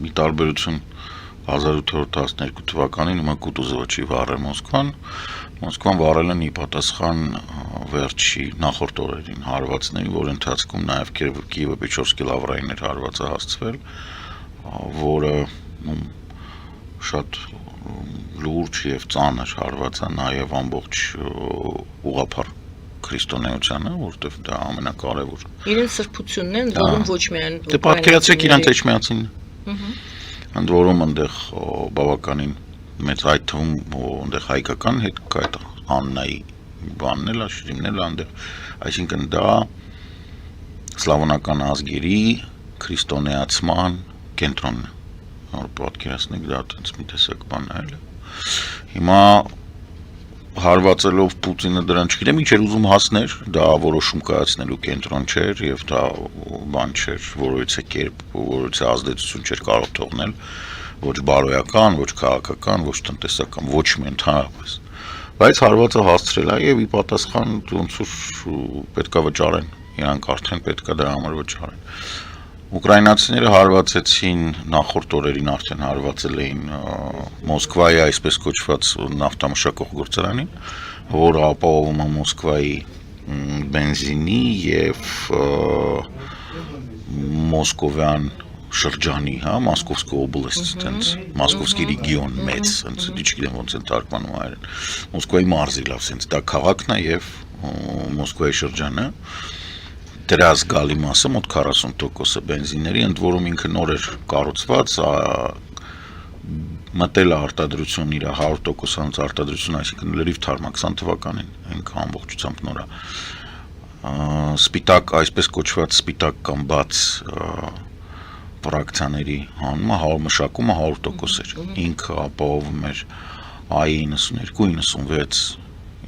մի տարբերություն 1812 թվականին հիմա Կուտուզովը չի վառել Մոսկվան վառել են ի պատասխան վերջի նախորդ օրերին հարվածների, որ ընթացքում նաև Կիևը Պեչովսկի լավրային էր հարվածը հասցվել, որը շատ լուրջ եւ ծանր հարված է նաև ամբողջ ուղղափառ քրիստոնեությանը, որտեղ դա ամենակարևոր։ Իրենց սրբությունն են, որում ոչ միայն դե պատկերացրեք իրանց էջմիածին։ Ընդ որում այնտեղ բավականին մեծ այդ թվում այնտեղ հայկական հետ կա այդ Աննայի բանն էլ աշրիմն էլ այնտեղ, այսինքն դա սլավոնական ազգերի քրիստոնեացման կենտրոնն է, որ պատկերացնեք դա այդպես մի տեսակ բան է։ Հիմա հարվածելով Պուտինը դրան չգիտեմ ինչ էր ուզում հասներ, դա որոշում կայացնելու կենտրոն չէր եւ դա բան չէր, որովհետեւ կերպ, որովհետեւ ազդեցություն չէր կարող թողնել ոչ բարոյական, ոչ քաղաքական, ոչ տնտեսական, ոչ մի ընդհանրապես։ Բայց հարվածը հասցրել է եւ ի պատասխան ոնց որ պետքա վճարեն, իրանք արդեն պետքա դրա համար վճարեն։ Ուկրաինացիները հարվածեցին նախորդ օրերին արդեն հարվածել էին Մոսկվայի այսպես կոչված նավթամշակող գործարանին, որը ապահովում է Մոսկվայի բենզինի եւ մոսկովյան շրջանի, հա, Մոսկովսկի օբլաստ, այնց Մոսկովսկի ռեգիոն մեծ, այնց չգիտեմ ոնց են թարգմանում այրեն։ Մոսկվայի մարզի լավ, այնց դա քաղաքն է եւ Մոսկվայի շրջանը։ Դրա զգալի մասը մոտ 40% բենզինների, ընդ որում ինքը նոր էր կառուցված, մտել է արտադրություն իր 100%-անց արտադրություն, այսինքն լրիվ թարմա 20 թվականին, ինքը ամբողջությամբ նոր է։ Սպիտակ, այսպես կոչված սպիտակ կամ բաց ֆրակցիաների հանումը, մշակումը 100% էր։ Ինքը ապահովում էր AI 92, 96,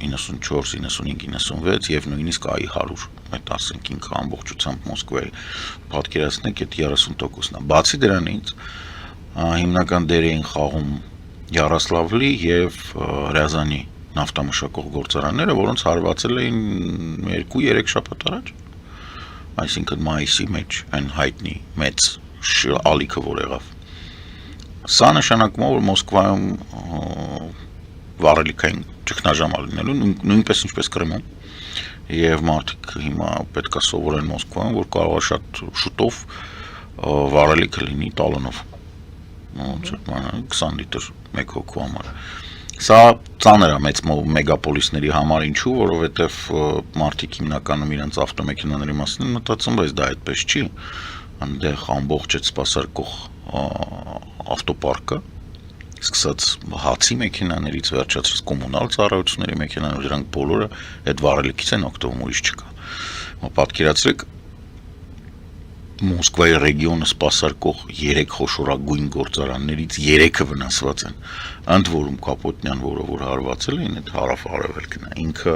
94, 95, 96 եւ նույնիսկ AI 100, այդ ասենք ինքը ամբողջությամբ Մոսկվայի պատկերացնեք այդ 30%-ն է։ Բացի դրանից հիմնական դեր էին խաղում Յարոսլավլի եւ Ռյազանի նավթամշակող գործարանները, որոնց հարվածել էին 2-3 շաբաթ առաջ, այսինքն մայիսի մեջ այն հայտնի մեծ ալիքը որ եղավ։ Սա նշանակում է, որ Մոսկվայում վառելիքային ճգնաժամ լինելու, նույնպես ինչպես Կրիմում, եւ մարդիկ հիմա պետք է սովորեն Մոսկվայում, որ կարող է շատ շուտով վառելիքը լինի տալոնով, 20 լիտր մեկ հոգու համար։ Սա ծանր է մեծ մեգապոլիսների համար, ինչու, որովհետեւ մարդիկ հիմնականում իրենց ավտոմեքենաների մասին են մտածում, բայց դա այդպես չի, այնտեղ ամբողջ այդ սպասարկող ավտոպարկը սկսած հացի մեքենաներից վերջացրած կոմունալ ծառայությունների մեքենաներ, դրանք բոլորը այդ վառելիքից են օգտվում, ուրիշ չկա։ Պատկերացրեք Մոսկվայի ռեգիոնը սպասարկող 3 խոշորագույն գործարաններից 3-ը վնասված են։ Ընդ որում Կապոտնյան, որ հարվածել էին, այդ հարավ-արևելքն է, ինքը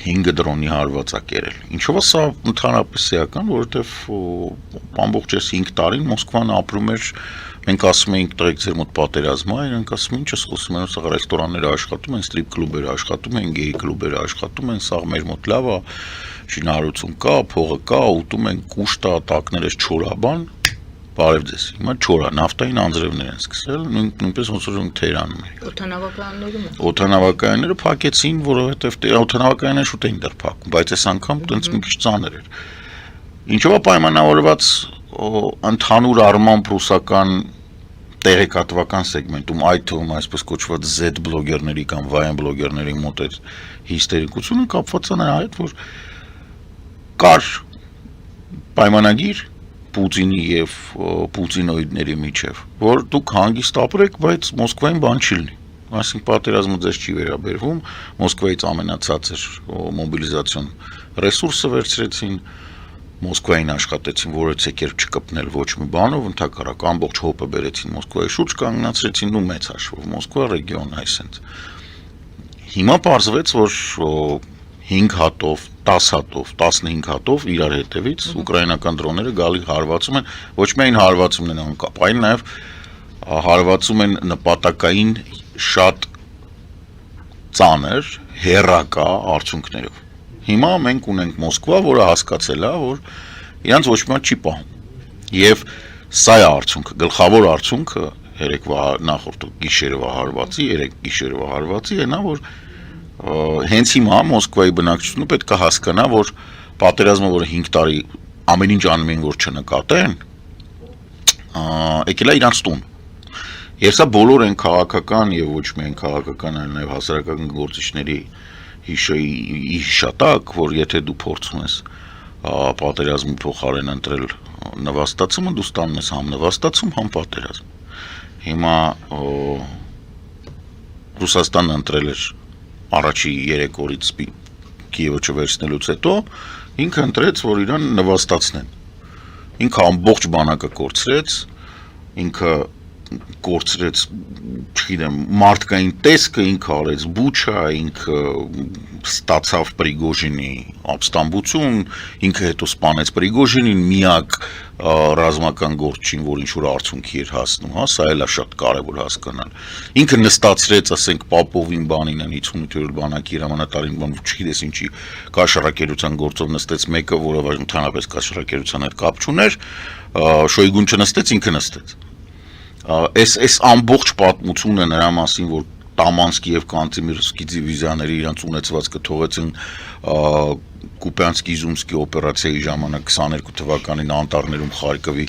5 դրոնի հարված է կերել։ Ինչով է սա ընդհանրապես էական, որովհետև ամբողջ այս 5 տարին Մոսկվան ապրում էր, մենք ասում էինք տղեկ ձեր մոտ պատերազմ է, իրենք ասում են, ինչ ես խոսում, սա ռեստորանները աշխատում են, ստրիփ կլուբերը աշխատում են, գեյ կլուբերը աշխատում են, սա մեր մոտ լավ է, շինարարություն կա, փողը կա, ուտում են, կուշտ է, տակներս չորաբան, բարև ձեզ։ Հիմա չորա, նավթային անձրևներ են սկսել, նույնպես ոնց որ Թեհրանում է։ Օդանավակայանները փակեցին, որովհետև օդանավակայանները շուտ էին դեռ փակում, բայց այս անգամ տենց մի քիչ ծանր էր։ Ինչով է պայմանավորված ընդհանուր առմամբ ռուսական տեղեկատվական սեգմենտում, այդ թվում այսպես կոչված Z բլոգերների կամ YN բլոգերների մոտ այդ հիստերիկությունը կապված է նրա հետ, որ կար պայմանագիր Պուտինի եւ պուտինոիդների միջև, որ դուք հանգիստ ապրեք, բայց Մոսկվային բան չի լինի։ Այսինքն պատերազմը ձեզ չի վերաբերվում, Մոսկվայից ամենացածր մոբիլիզացիոն ռեսուրսը վերցրեցին, Մոսկվային աշխատեցին, որից եկերբ չկպնել ոչ մի բանով, ընդհակառակ ամբողջ հոպը բերեցին Մոսկվայի շուրջ կանգնացրեցին ու մեծ հաշվով Մոսկվա ռեգիոն այսենց։ Հիմա պարզվեց, որ 5 հատով, 10 հատով, 15 հատով իրար հետևից ուկրաինական դրոնները գալի հարվածում են, ոչ միայն հարվածում են անկապ, այլ նաև հարվածում են նպատակային շատ ծանր, հեռակա արդյունքներով։ Հիմա մենք ունենք Մոսկվա, որը հասկացել է, որ իրանց ոչ մի չի պահում։ Եվ Սա է արդյունքը, գլխավոր արդյունքը երեկվա նախորդ գիշերվա հարվածի, երեք գիշերվա հարվածի է նա, որ հենց հիմա Մոսկվայի բնակչությունը պետք է հասկանա, որ պատերազմը, որը 5 տարի ամեն ինչ անում են, որ չնկատեն, եկել է իրանց տուն։ Եվ սա բոլոր են քաղաքական եւ ոչ միայն քաղաքական, այլ նաեւ հասարակական գործիչների հիշատակ, որ եթե դու փորձում ես պատերազմի փոխարեն ընտրել նվաստացումը, դու ստանում ես համ նվաստացում, համ պատերազմ։ Հիմա Ռուսաստանն ընտրել էր առաջի 3 օրից Կիևը չվերցնելուց հետո ինքը ընտրեց, որ իրան նվաստացնեն։ Ինքը ամբողջ բանակը կորցրեց, ինքը կորցրեց, չգիտեմ, մարդկային տեսքը, ինքը արեց Բուչա, ինքը ստացավ Պրիգոժինի ապստամբություն, ինքը հետո սպանեց Պրիգոժինին, միակ ռազմական գործչին, որ ինչ-որ արդյունքի էր հասնում, հա, սա էլ է շատ կարևոր հասկանալ։ Ինքը նստացրեց, ասենք, Պապովին բանին, 58-րդ բանակի հրամանատարին, բան, չգիտես ինչի կաշառակերության գործով նստեց մեկը, որը ընդհանրապես կաշառակերության հետ կապ չուներ, Շոյգուն չնստեց, ինքը նստեց։ Այս ամբողջ պատմությունը նրա մասին, որ Տամանսկի եւ Կանտիմիրսկի դիվիզիաները իրանց ունեցվածքը թողեցին Կուպյանսկի-Իզումսկի օպերացիայի ժամանակ 22 թվականին անտառներում Խարկովի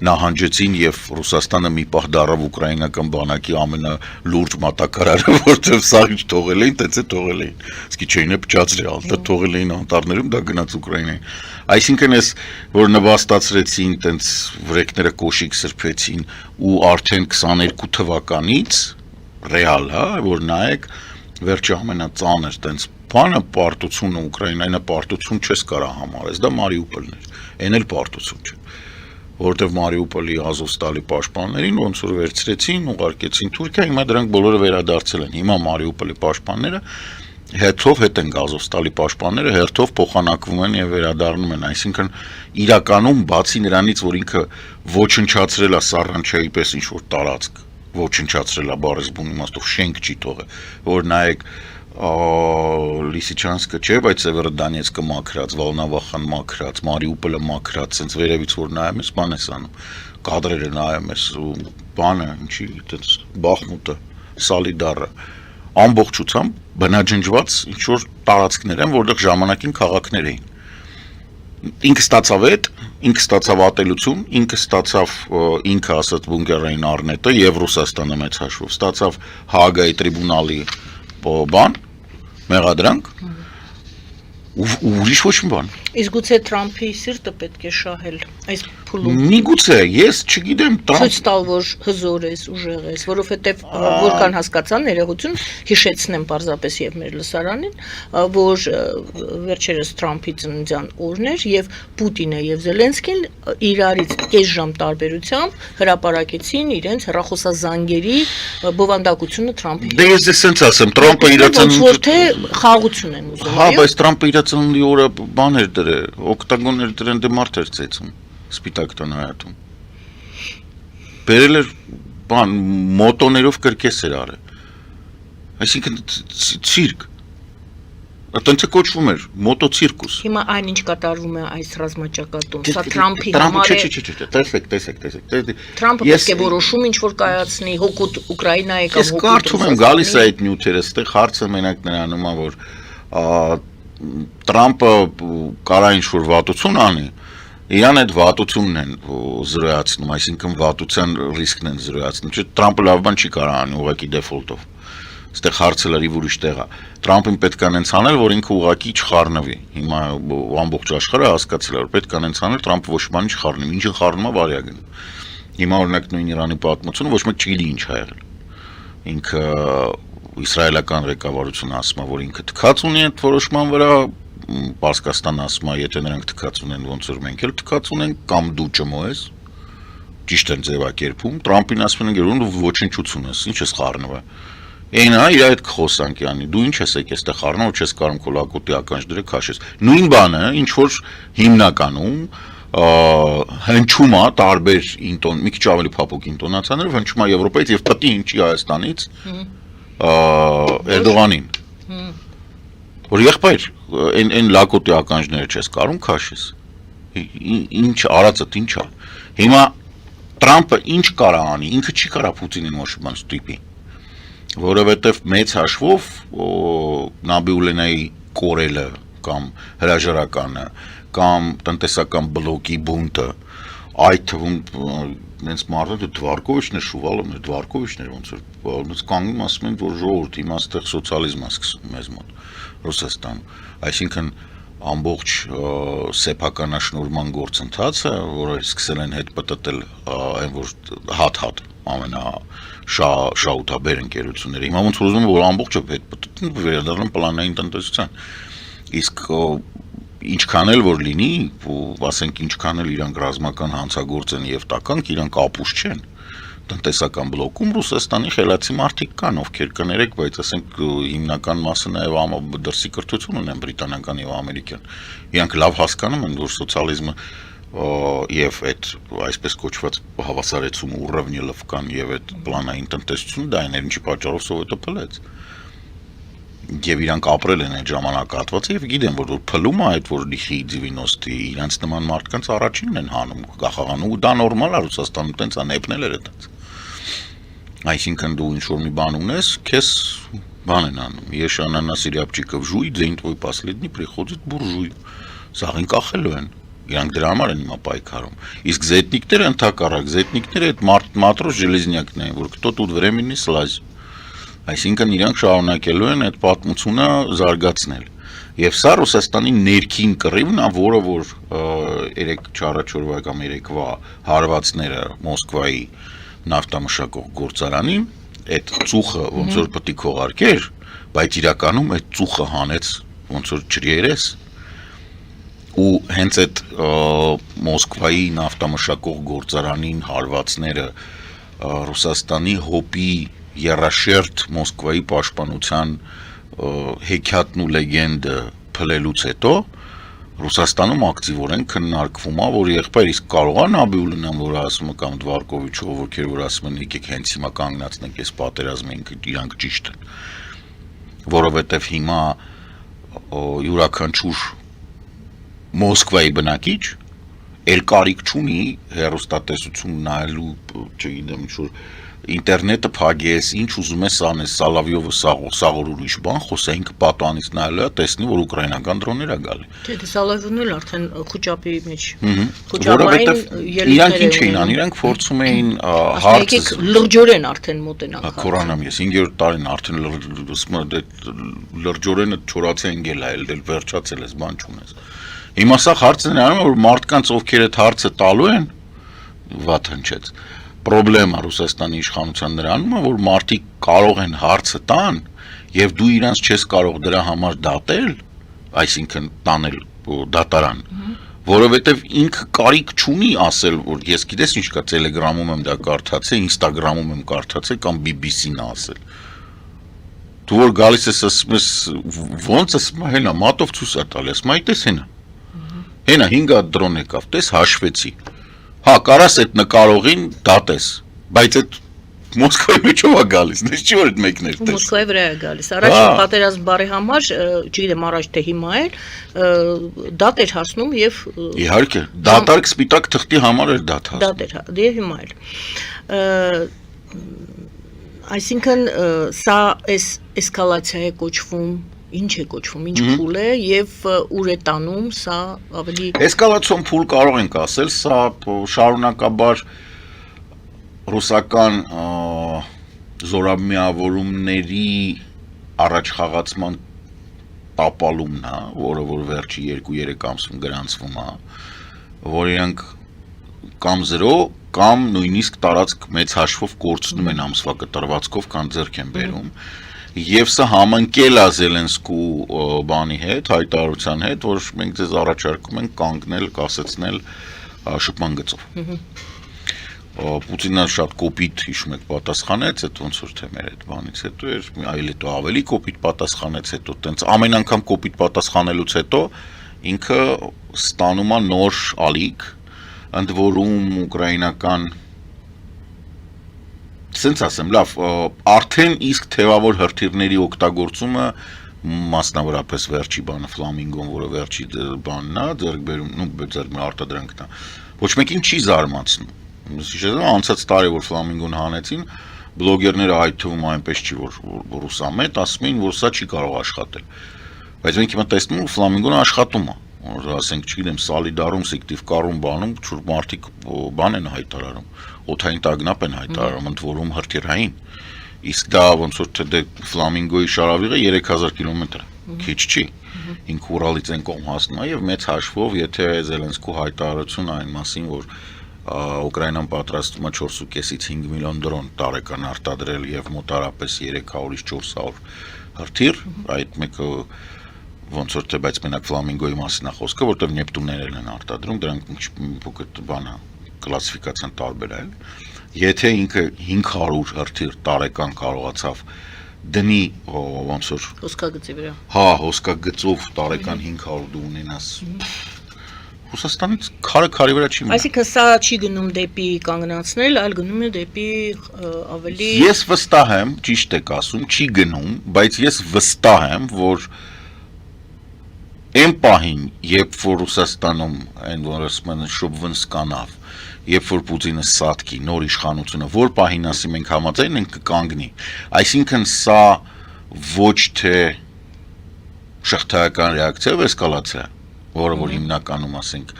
նահանջեցին եւ Ռուսաստանը մի պահ դարավ ուկրաինական բանակի ամենալուրջ մատակարարը, որտեղ սա ինչ թողել էին, տենց է թողել էին։ Իսկի չէին է փճացրել, ալտը թողել էին անտառներում, դա գնաց Ուկրաինային։ Այսինքն էս, որ նվաստացրեցին, տենց վրեկները կոշիկ սրբեցին ու արդեն 22 թվականից ռեալ, հա, որ նայեք վերջի ամենածանր տենց բանը պարտությունը Ուկրաինային պարտություն չես կարող համարես, դա Մարիուպոլն էր, այն էլ պարտություն չէ, որովհետև Մարիուպոլի Ազովստալի պաշտպաններին ոնց որ վերցրեցին, ուղարկեցին Թուրքիա, հիմա դրանք բոլորը վերադարձել են, հիմա Մարիուպոլի պաշտպանները հերթով հետ են Ազովստալի պաշտպանները հերթով փոխանակվում են եւ վերադառնում են, այսինքն իրականում բացի նրանից, որ ինքը ոչնչացրել է Սարանչայի պես ինչ որ տարածք, ոչնչացրել է բառեզբուն իմաստով շենք չի թողել, որ նայեք Լիսիչանսկը չէ, բայց Սևերոդոնեցկը մաքրած, Վոլնովախան մաքրած, Մարիուպոլը մաքրած, sense վերևից որ նայում ես, բան ես անում, կադրերը նայում ես, բանը, ինչի, այդպես Բախմուտը, Սալիդարը, ամբողջությամբ բնաջնջված ինչ որ տարածքներ են, որտեղ ժամանակին քաղաքներ էին։ Ինքը ստացավ այդ, ինքը ստացավ ատելություն, ինքը ստացավ ինքը ասած բունկերային առնետը եւ Ռուսաստանը մեծ հաշվով ստացավ Հաագայի տրիբունալի բան, մեղադրանք, ուրիշ ոչ մի բան։ Իսկ գուցե Թրամփի սիրտը պետք է շահել այս փուլում։ Միգուցե, ես չգիտեմ, Ցույց տալ, որ հզոր ես, ուժեղ ես, որովհետև որքան հասկացա ներողություն, հիշեցնեմ պարզապես եւ մեր լսարանին, որ վերջերս Թրամփի ծննդյան օրն էր եւ Պուտինը եւ Զելենսկին իրարից կես ժամ տարբերությամբ հրապարակեցին իրենց հեռախոսազանգերի բովանդակությունը Թրամփի։ Դե ես էսենց ասեմ, Թրամփը իր ծննդի որ թե խաղաղություն են ուզում, հա, բայց Թրամփը իր ծննդի օրը բան էր դրել, օկտագոն էր դրել, դե մարդ էր ծեծում, սպիտակ տոնայատում։ Բերել էր բան մոտոներով կրկես էր արել։ Այսինքն ցիրկ։ Այդտենց է կոչվում էր մոտոցիրկուս։ Հիմա այնինչ կատարվում է այս ռազմաճակատում, սա Թրամփի համար է։ Չէ, տեսեք։ Թրամփը պետք է որոշում ինչ որ կայացնի հօգուտ Ուկրաինայի կամ հօգուտ։ Ես կարծում եմ գալիս է այդ նյութերը, այստեղ հարցը մենակ նրանում է, որ Թրամփը կարա ինչ որ վատություն անի, իրան այդ վատությունն են զրոյացնում, այսինքն վատության ռիսկն են զրոյացնում, չէ՞ Թրամփը լավ բան չի կարող անի ուղղակի դեֆոլտով։ Այստեղ հարցը լրիվ ուրիշ տեղ է։ Թրամփին պետք է անենց անել, որ ինքը ուղղակի չխառնվի։ Հիմա ամբողջ աշխարհը հասկացել է, որ պետք է անենց անել, Թրամփը ոչ մի բան չխառնի, ինչը խառնում է վարյա գնում։ Հիմա օրինակ նույն Իրանի պատմությունը ոչ մեկ չգիտի ինչ ա եղել։ Ինքը իսրայելական ղեկավարությունը ասում է, որ ինքը թքած ունի այդ որոշման վրա, Պարսկաստանը ասում է, եթե նրանք թքած ունեն, ոնց որ մենք էլ թքած ունենք, կամ դու ճմո ես, ճիշտ են ձևակերպում, Թրամփին ասում են, որ ոչնչություն ես, ինչ ես խառնվել։ Այն հա իր այդ խոսանքի անի, դու ինչ ես եկես այդտեղ խառնալ, որ չես կարող քո լակոտի ականջ դրել քաշես։ Նույն բանը, ինչ որ հիմնականում հնչում է տարբեր ինտոն, մի քիչ ավելի փափուկ ինտոնացիաներով հնչում է Եվրոպայից եւ պետք է ինչի Հայաստանից Էրդողանին։ Որ եղբայր, այն լակոտի ականջները չես կարող քաշես։ Ինչ արածդ ինչ է։ Հիմա Տրամպը ինչ կարա անի, ինքը չի կարա Պուտինին ոչ ստիպի, որովհետև մեծ հաշվով Նաբիուլենայի կորելը կամ հրաժարականը կամ տնտեսական բլոկի բունտը, այդ թվում նենց մարդը Դվարկովիչն է, Շուվալովն է, Դվարկովիչն էր ոնց որ կանգնում ասում են, որ ժողովուրդ հիմա այստեղ սոցիալիզմ է սկսում մեզ մոտ Ռուսաստանում, այսինքն ամբողջ սեփականաշնորհման գործընթացը, որը սկսել են հետ պտտել այն որ հատ շահութաբեր ընկերությունները, հիմա ոնց որ ուզում են որ ամբողջը հետ պտտեն վերադառնան պլանային տնտեսության, իսկ ինչքան էլ որ լինի, ասենք ինչքան էլ իրանք ռազմական հանցագործ են եւ տականք, իրանք ապուշ չեն տնտեսական բլոկում Ռուսաստանի խելացի մարդիկ կան, ովքեր կներեք, բայց ասենք հիմնական մասը նաև դրսի կրթություն ունեն բրիտանական եւ ամերիկյան։ Իրանք լավ հասկանում են, որ սոցիալիզմը եւ այդ այսպես կոչված հավասարեցումը ուռավնիլովկան եւ այդ պլանային տնտեսությունը դա այն ինչի պատճառով սովետը փլեց։ Եվ իրանք ապրել են այդ ժամանակահատվածը եւ գիտեն, որ փլումը այդ որ լիխի 90-ի իրանց նման մարդկանց առաջինն են հանում, գախաղանում ու դա նորմալ է Ռուսաստանում, տենց է նեպնել էր այդպես։ Այսինքն դու ինչ-որ մի բան ունես, քեզ բան են անում։ Ես անանաս рябчиков жуй, день твой последний приходит буржуй։ Սաղին կախելու են։ Իրանք դրա համար են հիմա պայքարում։ Իսկ զետնիկները ընդհակառակ, զետնիկները այդ матрос железнякն են, որ кто тут времени слазь։ Այսինքն իրանք շարունակելու են այդ պատմությունը զարգացնել։ Եվ սա Ռուսաստանի ներքին կռիվն է, որը որ 3-4 օրվա կամ 3-վա հարվածները Մոսկվայի նավթամշակող գործարանին, այդ ծուխը ոնց որ պետք է քողարկեր, բայց իրականում այդ ծուխը հանեց ոնց որ ջրերես ու հենց այդ Մոսկվայի նավթամշակող գործարանին հարվածները Ռուսաստանի հոպի երաշերտ Մոսկվայի պաշտպանության հեքիաթն ու լեգենդը փլելուց հետո Ռուսաստանում ակտիվորեն քննարկվում է, որ եղբայր իսկ կարող է Նաբիուլենան, որ ասում է կամ Դվարկովիչը, ովքեր որ ասում են եկեք հենց հիմա կանգնացնենք այս պատերազմը, իրանք ճիշտ են, որովհետև հիմա յուրաքանչյուր Մոսկվայի բնակիչ էլ կարիք չունի հեռուստատեսություն նայելու, չգիտեմ, ինչ-որ ինտերնետը փագես, ինչ ուզում ես անես, Սալավյովը սաղոր ուրիշ բան, խոսենք պատանից նայելու է, տեսնի, որ ուկրաինական դրոններ է գալի։ Չէ, Սալավյովն էլ արդեն խոճապի մեջ։ Որովհետև իրանք ինչ էին անում, իրանք փորձում էին հարցը լրջորեն արդեն մոտենալ։ Կորանամ ես 5-րդ տարին արդեն լրջորենը չորացեն գելայել, դել վերջացել ես, բան չունես։ Հիմա սա հարցն է անում, որ մարդկանց ովքեր այդ հարցը տալու են, վատ հնչեց։ Պրոբլեմը Ռուսաստանի իշխանության նրանում է, որ մարդիկ կարող են հարցը տան եւ դու իրանց չես կարող դրա համար դատել, այսինքն տանել դատարան, որովհետեւ ինքը կարիք չունի ասել, որ ես գիտես ինչ կա Telegram-ում եմ դա կարդացել, Instagram-ում եմ կարդացել կամ BBC-ն ասել։ Դու որ գալիս ես ասում ես ոնց ասում ես հենա մատով ցույց է տալիս, մայտես հենա։ Հենա 5 հատ դրոն եկավ, տես հաշվեցի։ Հա, կարաս այդ նկարողին դատես, բայց այդ Մոսկվայի մեջով է գալիս, դες չի որ այդ մեկն էր տես։ Մոսկվայի վրա է գալիս։ Առաջին պատերազմ բարի համար, չգիտեմ առաջ թե հիմա էլ, դատ էր հասնում եւ Իհարկե, դատարկ սպիտակ թղթի համար էր դատ հասնում։ Դատ էր, եւ հիմա էլ։ Այսինքն սա էսկալացիա է կոչվում, ինչ է կոչվում, ինչ փուլ է եւ ուր է տանում, սա ավելի Էսկալացիոն փուլ կարող ենք ասել, սա շարունակաբար ռուսական զորամիավորումների առաջխաղացման տապալումն է, որը որ վերջի 2-3 ամսում գրանցվում է, որ իրանք կամ 0 կամ նույնիսկ տարածք մեծ հաշվով կորցնում են ամսվա կտրվածքով կամ ձեռք են բերում եւ սա համընկել է Զելենսկու բանի հետ, հայտարարության հետ, որ մենք ձեզ առաջարկում ենք կանգնել, կասեցնել շփման գծով։ Պուտինը շատ կոպիտ հիշում եք պատասխանեց, այդ ոնց որ թե մեր այդ բանից հետո էր, այլ հետո ավելի կոպիտ պատասխանեց, հետո տենց ամեն անգամ կոպիտ պատասխանելուց հետո ինքը ստանում է նոր ալիք, ընդ որում ուկրաինական Սենց ասեմ, լավ, արդեն իսկ թևավոր հրթիռների օգտագործումը մասնավորապես վերջի բանը ֆլամինգոն, որը վերջի բանն է, ձեռք բերում, արտադրանքն է, ոչ մեկին չի զարմացնում, հիշեցնում անցած տարի որ ֆլամինգոն հանեցին, բլոգերները այդ թվում այնպես չի որ ուսամետ ասում էին, որ սա չի կարող աշխատել։ Բայց մենք հիմա տեսնում ենք ֆլամինգոն աշխատում է։ Որ ասենք, չգիտեմ, Սալիդարում, Սիկտիվկարում բանում չուր մարդիկ բան են հայտարարում, օդային տագնապ են հայտարարում, ընդ որում հրթիռային։ Իսկ դա ոնց որ թե ֆլամինգոյի շարավիղը 3000 կիլոմետր է, քիչ չի։ Ինքը Ուրալից են կողմ հասնում է եւ մեծ հաշվով, եթե Զելենսկու հայտարարությունը այն մասին, որ Ուկրաինան պատրաստում է 4.5-ից 5 միլիոն դրոն տարեկան արտադրել եւ մոտարապես 300-ից 400 հրթիռ, այդ մեկը ոնց որ թե բայց մենակ ֆլամինգոյի մասին է խոսքը, որտեղ Նեպտուններն են արտադրում, դրանք փոքր բան է, կլասիֆիկացիան տարբեր է։ Եթե ինքը 500 հրթիռ տարեկան կարողացավ դնի ոնց որ հոսքագծի վրա։ Հա, հոսքագծով տարեկան 500 դու ունենաս։ Ռուսաստանից քարի վրա չի մնա։ Այսինքն սա չի գնում դեպի կանգնացնել, այլ գնում է դեպի ավելի Ես վստահ եմ, ճիշտ եք ասում, չի գնում, բայց ես վստահ եմ, որ այն պահին, երբ որ Ռուսաստանում այն որ ասում են շոբվնսկանավ, երբ որ Պուտինը սատկի նոր իշխանությունը, որ պահին ասի մենք համաձայն ենք կկանգնի, այսինքն սա ոչ թե շղթայական ռեակցիա է, էսկալացիա, որը որ հիմնականում ասենք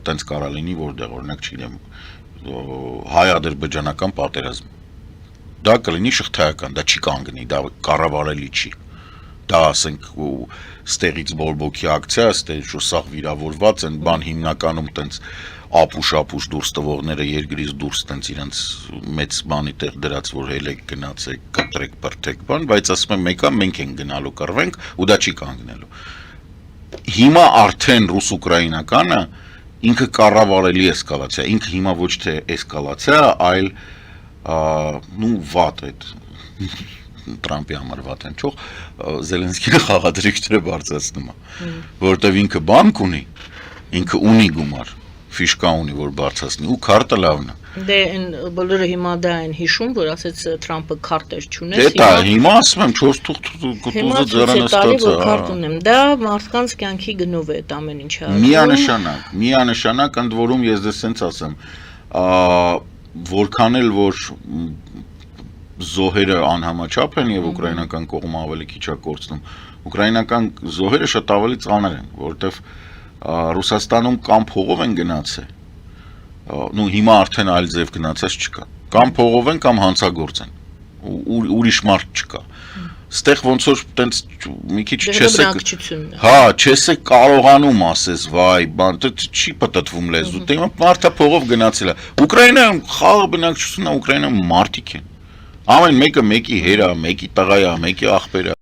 տենց կարա լինի, որտեղ օրինակ չգիտեմ հայ-ադրբեջանական պատերազմ, դա կլինի շղթայական, դա չի կանգնի, դա կառավարելի չի, դա ասենք ստեղից բորբոքի ակցիա, ստեղ սաղ վիրավորված են, բան հիմնականում տենց ապուշ դուրս տվողները երկրից դուրս տենց իրենց մեծ բանի տեղ դրած, որ հելեք գնացեք, կտրեք, բրթեք բան, բայց ասում եմ մեկա մենք ենք գնալու կռվենք ու դա չի կանգնելու։ Հիմա արդեն ռուս-ուկրաինականը ինքը կառավարելի էսկալացիա, ինքը հիմա ոչ թե էսկալացիա, այլ վատ այդ Տրամպի համար վատ հնչող Զելենսկիի խաղադրիչները բարձրացնում է, որովհետև ինքը բանկ ունի, ինքը ունի գումար, ֆիշկա ունի, որ բարձրացնի ու քարտը լավն է։ Դե այն բոլորը հիմա դա են հիշում, որ ասեց Թրամփը քարտեր չունես։ Դե հիմա ասում եմ 4 թուղթ կտուզը ձեռնստացած է։ Քարտ ունեմ, դա մարդկանց կյանքի գնով է այդ ամեն ինչը։ Միանշանակ, ընդ որում ես դες սենց ասեմ, որքան էլ որ զոհերը անհամաչափ են եւ ուկրաինական կողմը ավելի քիչ է կորցնում, ուկրաինական զոհերը շատ ավելի ծանր են, որովհետեւ Ռուսաստանում կամ փողով են գնացել, հիմա արդեն այլ ձև գնացած չկա, կամ փողով են կամ հանցագործ են, ուրիշ մարդ չկա, ստեղ ոնց որ տենց մի քիչ չես կարողանում ասես, վայ, բան, չի պտտվում լեզու, դե մարդը փողով գնացել է, Ուկրաինայում խաղաղ բնակչությունն է, Ուկրաինայում մարդիկ են, ամեն մեկը մեկի հեր է, մեկի տղա է, մեկի աղբեր է,